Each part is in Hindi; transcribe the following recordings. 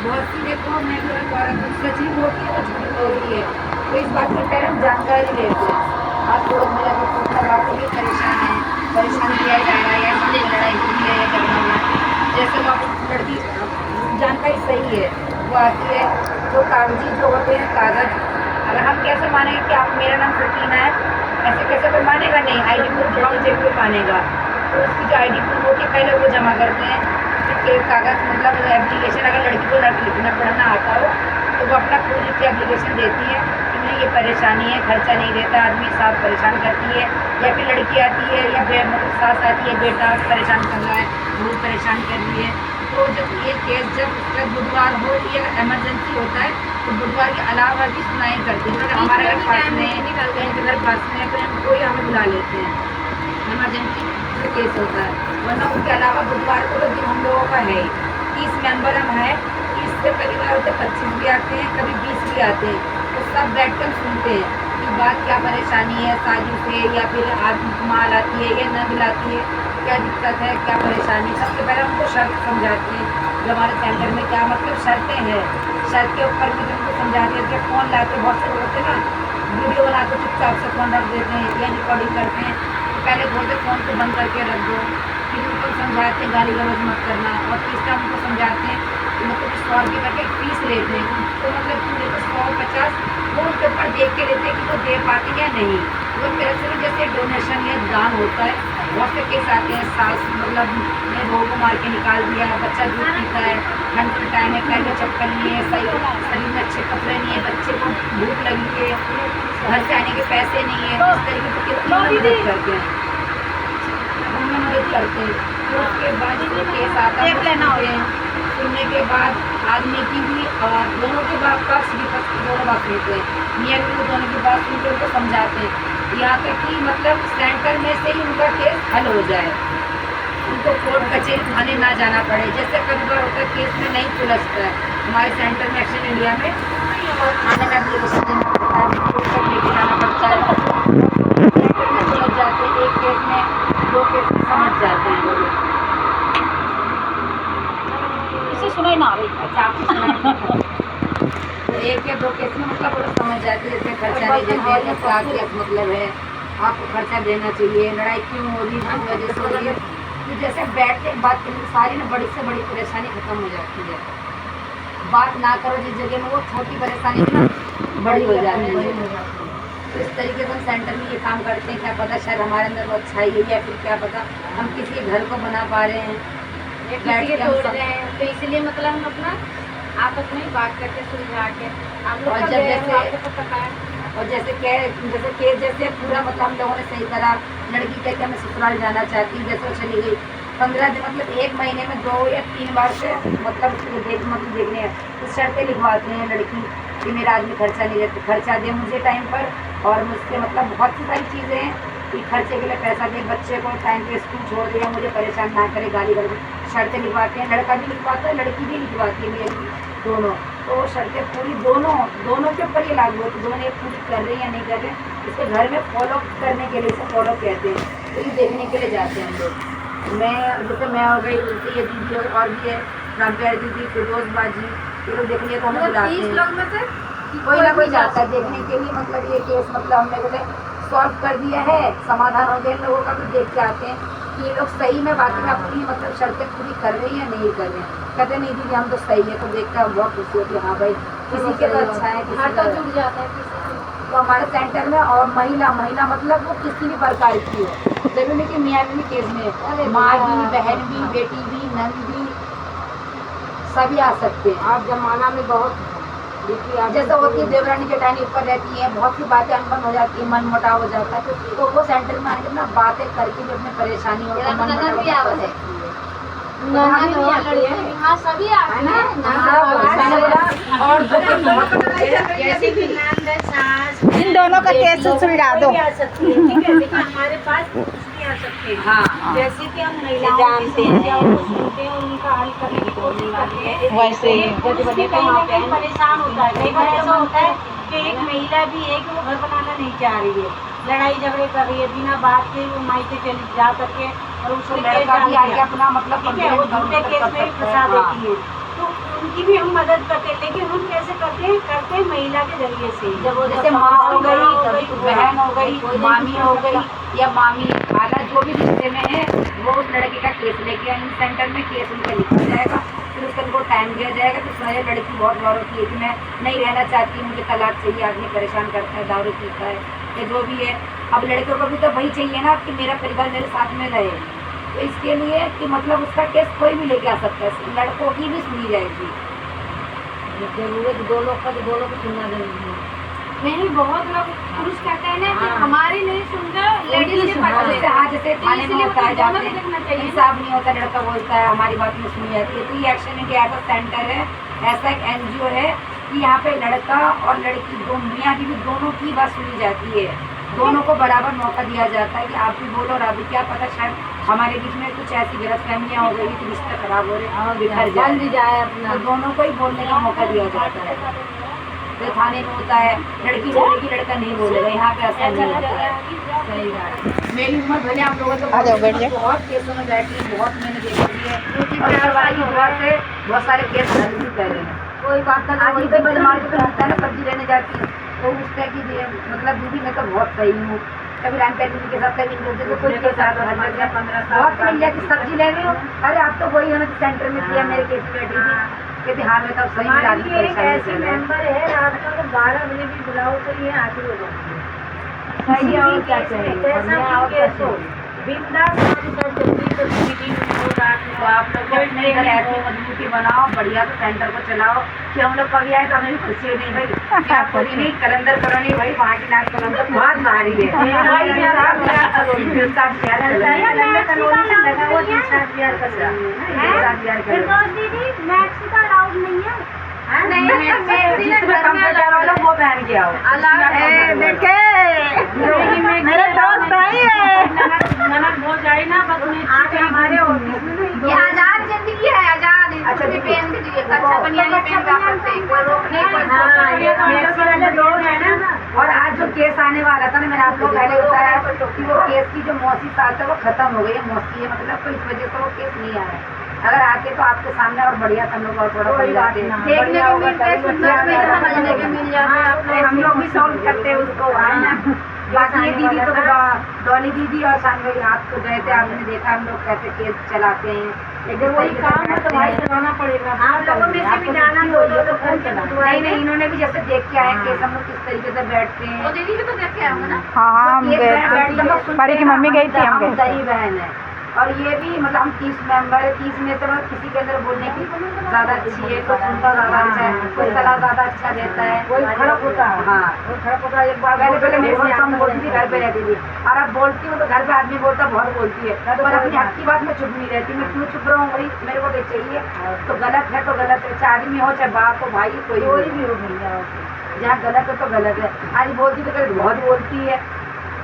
बहुत सी देखो मैं सचिव होती है तो झूठी बोलती है, तो इस बात की पहले हम जानकारी लेते हैं। आप लोग में जाकर पूछना बात ये परेशान है, परेशान किया जा रहा है या इसलिए लड़ाई हुई है या करना हुआ है। जैसे वो आप लड़की जानकारी सही है वो आती है, जो कागजी जो होते हैं कागज, अगर हम कैसे मानेंगे कि आप मेरा नाम सकीना है, ऐसे कैसे कोई मानेगा नहीं, आई डी प्रूफ दिखाओ जब कोई मानेगा। तो उसकी जो आई डी प्रूफ होती है पहले वो जमा करते हैं, फिर कागज़ मतलब एप्लीकेशन, अगर लड़की को लिखना पढ़ना आता हो तो वो अपना खुद लिख के एप्लीकेशन देती है कि मुझे ये परेशानी है, खर्चा नहीं देता आदमी, साथ परेशान करती है, या फिर लड़की आती है या मतलब सास आती है, बेटा परेशान कर रहा है, बहुत परेशान कर रही है। तो जब ये केस जब बुधवार हो, ये इमरजेंसी होता है तो बुधवार के अलावा भी सुनाई करती है। अगर हमारे घर पास में इनके घर पास में फिर हम कोई हमें बुला लेते हैं, इमरजेंसी केस होता है, वरना उसके अलावा बुधवार को तो दिन हम लोगों का है 30 मेंबर हम हैं, 30 से कभी बार होते 25 भी आते हैं, कभी 20 भी आते हैं, तो सब बैठ कर सुनते हैं कि बात क्या परेशानी है शादी से, या फिर आदमी माल आती है या न दिलाती है, क्या दिक्कत है, क्या परेशानी है। सबसे पहले उनको शर्त समझाते हैं जो हमारे सेंटर में क्या मतलब शर्तें हैं, शर्त के ऊपर भी उनको समझाते हैं। जब फ़ोन लाते बहुत से लोग होते हैं ना, वीडियो बनाते चुपचाप से फ़ोन रख देते हैं या रिकॉर्डिंग करते हैं, पहले बोलते फ़ोन को बंद करके रख दो, फिर उनको समझाते हैं गाली गलौज मत करना, और तीसरा उनको समझाते हैं कि मतलब 100 रुपये करके फीस लेते हैं, तो मतलब पूरे को 150 वो उनके ऊपर देख के लेते हैं कि वो दे पाते या नहीं। वो तरफ से जैसे डोनेशन या दान होता है, बहुत से केस आते हैं, सास मतलब ने बहू को मार के निकाल दिया, बच्चा दूध पीता है, ठंड का टाइम है, पैर में चप्पल नहीं है, सही शरीर में अच्छे कपड़े नहीं है, बच्चे को भूख लगी है, घर से आने के पैसे नहीं है, इस तरीके से कितना मदद करते हैं, उनमें मदद करते हैं। तो उसके बाद जो केस आता है सुनने के बाद आदमी की भी और दोनों के बात पक्ष विपक्ष दोनों बात लेते हैं, मियाँ बीवी दोनों की बात सुनकर उनको समझाते हैं, यहाँ तक कि मतलब सेंटर में से ही उनका केस हल हो जाए, उनको कोर्ट कचहरी थाने ना जाना पड़े। जैसे कभी बार होता है केस में नहीं सुलझता है, हमारे सेंटर में एक्शन इंडिया में थाने में एप्लीकेशन देना पड़ता है, कोर्ट तक लेके जाना पड़ता है, सेंटर में सुलझ जाते हैं, एक केस में 2 केस में समझ जाते हैं लोग। इसे सुनाई ना रही। अच्छा आपको तो 1 या 2 केस में मतलब वो समझ जाते हैं, जैसे खर्चा नहीं देते हैं, क्या क्या मतलब है, आपको खर्चा देना चाहिए, लड़ाई क्यों हो रही है, वजह से हो रही है, तो जैसे बैठ के बात करने सारी ना बड़ी से बड़ी परेशानी खत्म हो जाती है। बात ना करो जिस जगह में वो छोटी परेशानी ना बड़ी हो जाती है। तो इस तरीके से हम सेंटर में ये काम करते हैं, क्या पता शायद हमारे अंदर वो अच्छाई है या फिर क्या पता हम किसी के घर को बना पा रहे हैं, किसी के तोड़ रहे हैं, तो इसलिए मतलब हम अपना आपस में बात करके सुलझा के हम लोग का आपको पता है। और जैसे केस जैसे पूरा मतलब हम लोगों ने सही करा, लड़की कहते हैं मैं ससुराल जाना चाहती, जैसे वो चली गई 15 दिन मतलब 1 महीने में 2 या 3 बार से मतलब देखने हैं तो शर्तें लिखवाते हैं लड़की कि मेरा आदमी खर्चा नहीं देते, खर्चा दे मुझे टाइम पर, और मुझसे मतलब बहुत सी सारी चीज़ें हैं कि खर्चे के लिए पैसा दे, बच्चे को टाइम पे स्कूल छोड़ दे, मुझे परेशान ना करे, गाली गलौज शर्तें लिखवाते हैं, लड़का भी लिखवाता है लड़की भी लिखवाती है, मेरी दोनों, तो शर्तें पूरी दोनों के ऊपर ये लागू होती है, दोनों ये पूरी कर रहे हैं या नहीं कर रहे हैं, इसके घर में फॉलो करने के लिए इसे फॉलो कहते हैं, तो ये देखने के लिए जाते हैं हम लोग। जैसे मैं हो गई, जैसे ये दीदी और भी है, रामप्यार दीदी, फिरोज बाजी, ये लोग देखने को हमें बुलाते हैं, 30 लोग में से कोई ना कोई जाता है देखने के लिए, मतलब ये केस मतलब हमने बोले सॉल्व कर दिया है, समाधान हो गया इन लोगों का, तो देख के आते हैं कि ये लोग सही में बाकी में अपनी मतलब शर्तें पूरी कर रहे हैं या नहीं कर रहे हैं। कहते नहीं दीदी हम तो सही है, तो देख कर बहुत खुशी होती है, हाँ भाई किसी के तो अच्छा है, किसी का जुड़ जाता है किसी से। तो हमारे सेंटर में और महिला मतलब वो किसी भी प्रकार की हो, जरूरी नहीं कि मियाँ बीवी केस में माँ भी, बहन भी, बेटी भी, नंद भी, सभी आ सकते हैं। आप जमाना में बहुत जैसे होती है देवरानी जेठानी ऊपर रहती है, बहुत सी बातें अनबन हो जाती है, मन मुटाव हो जाता है, तो वो सेंटर में आके ना बातें करके जो अपनी परेशानी हो मन मुटाव भी आ सकती है। हाँ सभी आते हैं, मैंने बोला और जैसे कि नंद सास इन दोनों का केस सुलझा दो। आ सकती है, ठीक है, लेकिन हमारे पास कुछ भी आ सकते हैं। हाँ जैसे कि हम महिलाओं जानते हैं सुनते हैं, उनका हल करने की कोशिश करते हैं। वैसे ही कहीं ना कहीं परेशाान होता है, कई बार ऐसा होता है कि एक महिला भी एक वो घर बनाना नहीं चाह रही है, लड़ाई झगड़े कर रही है, बिना बात के वो मायके चली जा करके और उसको लड़का भी आगे अपना मतलब ठीक है, वो झूठे केस में फंसा देती है। तो उनकी भी हम मदद करते हैं, लेकिन हम कैसे करते हैं महिला के जरिए से। जब वो जैसे माँ हो गई, बहन हो गई, मामी हो गई या मामी खाला जो भी रिश्ते में है, वो उस लड़के का केस लेके आएंगे सेंटर में, केस उनका लिखा जाएगा, फिर उसको उनको टाइम दिया जाएगा। तो सारे लड़की बहुत गौरव की है कि मैं नहीं रहना चाहती, मुझे तलाक चाहिए, आदमी परेशान करता है, दारू पीता है या जो भी है। अब लड़कियों को भी तो वही चाहिए ना कि मेरा परिवार मेरे साथ में रहे, तो इसके लिए कि मतलब उसका केस कोई भी लेके आ सकता है, लड़कों की भी सुनी जाएगी। जरूरत दो लोग का, तो दो लोग को सुनना जरूरी है। नहीं, बहुत लोग पुरुष कहते हैं ना कि हमारी नहीं सुन रहे, लेडीज जैसे हाँ, जैसे थाने में होता है, जाते हैं इंसाफ नहीं होता, लड़का बोलता है हमारी बात नहीं सुनी जाती है। तो ये एक्शन इंडिया ऐसा सेंटर है, ऐसा एक NGO है कि यहाँ पे लड़का और लड़की दो मियाँ बीवी दोनों की बात सुनी जाती है, दोनों को बराबर मौका दिया जाता है कि आप भी बोलो और आप भी, क्या पता शायद हमारे बीच में कुछ ऐसी गलतफहमियाँ हो गई कि रिश्ता खराब हो रहे, जल्द जाए अपना, तो दोनों को ही बोलने का मौका दिया जाता है। तो थाने में होता है लड़की बोलेगी, लड़का नहीं बोलेगा, यहाँ पे ऐसा नहीं होता है। सही बात। मेरी उम्र भले आप लोगों को बहुत केसों में बैठी है, बहुत मैंने देखी है, बहुत सारे केस हल भी कर रहे हैं। कोई बात ना, आज भी बदमाश पे होता है ना, सब्जी लेने जाती है तो उसका कि मतलब दीदी मैं तो बहुत सही हूँ, कभी राम पैटी के साथ, कभी इनके तो कोई के साथ बहुत मिल जाती, सब्जी ले रही हूँ, अरे आप तो वही हो ना सेंटर में किया, मेरे केस में बैठी थी, कहती हाँ मैं तो सही ऐसी मेंबर है, रात को 12 बजे भी बुलाओ तो ये आती हो जाती है। और क्या चाहिए, बिंदास आप लोग अपने घर ऐसी मजबूती बनाओ, बढ़िया से सेंटर को चलाओ कि हम लोग कभी आए तो हमें भी खुशी नहीं भाई, क्या पूरी नहीं कलंदर करो नहीं भाई, वहाँ की नाच कलंदर बहुत भारी है। वो पहन के आओ, देखे मेरे दोस्त आई है, नमक बहुत जाए ना, बस आके हमारे ये आजाद जिंदगी है, आजाद। अच्छा पहन के दीजिए, कच्चा बनियान पहन के आप सकते हैं, कोई रोक नहीं, कोई है ना। और आज जो केस आने वाला था ना, मैंने आपको पहले बताया कि वो केस की जो मौसी साल था वो खत्म हो गई है, मौसी है मतलब, तो इस वजह से वो केस नहीं आया है। अगर आते तो आपके सामने और बढ़िया हम लोग और थोड़ा समझाते, देखने को मिलता है, समझने को मिल जाता है, हम लोग भी सॉल्व करते हैं उसको, है ना। बाकी ये दीदी तो डॉली दीदी और शानवी आप तो गए थे, आपने देखा हम लोग कैसे केस चलाते हैं, लेकिन वही काम है तो भाई चलाना पड़ेगा। आप लोगों में से भी जाना नहीं, इन्होंने भी जैसे देख के आए केस, हम लोग किस तरीके से बैठते हैं, दीदी भी तो देख के आऊंगा ना। हाँ हम गए, परी की मम्मी गई थी, हम गए। सही बहन है, और ये भी मतलब हम 30 मेंबर है, 30 में से मतलब किसी के अंदर बोलने की ज़्यादा अच्छी है, कोई सुनता ज़्यादा अच्छा है, कोई सलाह ज़्यादा अच्छा देता है, कोई खड़क होता है। हाँ, कोई खड़क होता है। एक बार पहले मैं बहुत कम बोलती थी, घर पे रहती थी, और अब बोलती हूँ तो घर पे आदमी बोलता बहुत बोलती है, पर अपनी हक की बात में चुप नहीं रहती। मैं क्यों चुप रहा हूँ भाई, मेरे को तो चाहिए, तो गलत है तो गलत है, चाहे आदमी हो चाहे बाप हो भाई कोई भी हो भैया, जहाँ गलत है तो गलत है। आज बोलती तो कभी बहुत बोलती है,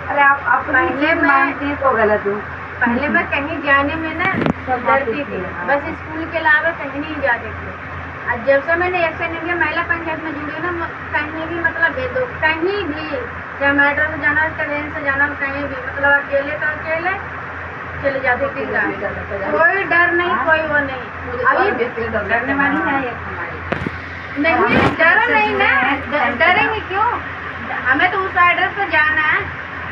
अरे आप अपने मानते हैं तो गलत हूँ। पहले मैं कहीं जाने में ना डरती थी, बस स्कूल के अलावा कहीं नहीं जाती थी। और जब से मैंने एक्शन इंडिया महिला पंचायत में जुड़ी ना, कहीं भी मतलब भेज दो, कहीं भी, चाहे मेट्रो से जाना, ट्रेन से जाना, कहीं भी मतलब अकेले तो अकेले चले जाती थी, कोई डर नहीं, कोई वो नहीं। अभी डरने वाली है नहीं, डरो नहीं ना, डरेंगे क्यों, हमें तो उस एड्रेस पर जाना है,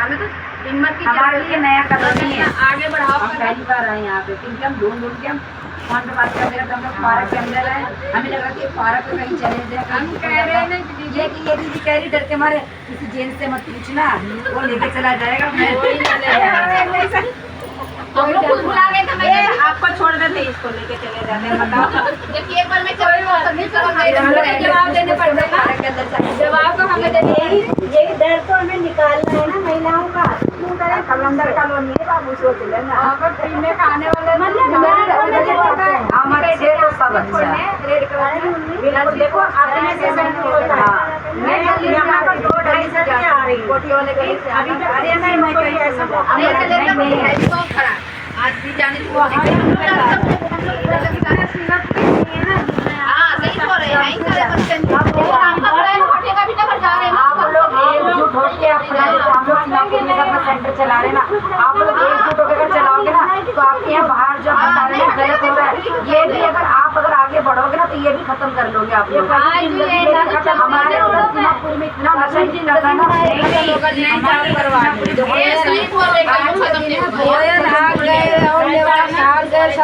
हमें तो हिम्मत की हमारे लिए नया कदम नहीं है, आगे बढ़ाओ। हम पहली बार आए यहाँ पे, क्योंकि हम ढूंढ के हम फोन पे बात करते रहते, हम लोग पार्क के अंदर आए, हमें लगा कि पार्क पे कहीं चले जाए। हम कह रहे हैं ना कि ये दीदी कह रही डर के मारे किसी जेंट्स से मत पूछना, वो लेके चला जाएगा, मैं हम लोग खुद बुला गए थे, मैं आपको छोड़ देते, इसको लेके चले जाते हैं। बताओ जब एक बार मैं जवाब देने पड़ता है, जवाब तो हमें यही डर तो हमें निकालना है ना महिलाओं का। क्यों करें, कलंदर कॉलोनी है बाबू, सोच लेना पीने खाने वाले हमारे क्षेत्र तो सब अच्छा है। देखो अपने से होता है, मैं यहाँ पर 2-2.5 से आ रही हूँ, अभी तक हरियाणा में कोई ऐसा खड़ा आज भी जाने की सही हो रहे हैं, आप लोग एकजुट होकर अपना हम लोग सेंटर चला रहे ना, आप लोग एकजुट होकर अगर चलाओगे ना तो आपके यहाँ बाहर जो बता रहे हैं गलत हो रहा है, ये भी अगर आगे बढ़ोगे ना तो ये भी खत्म कर लोगे आप लोग। हमारे उधर दिमागपुर में इतना नशा चल रहा है ना,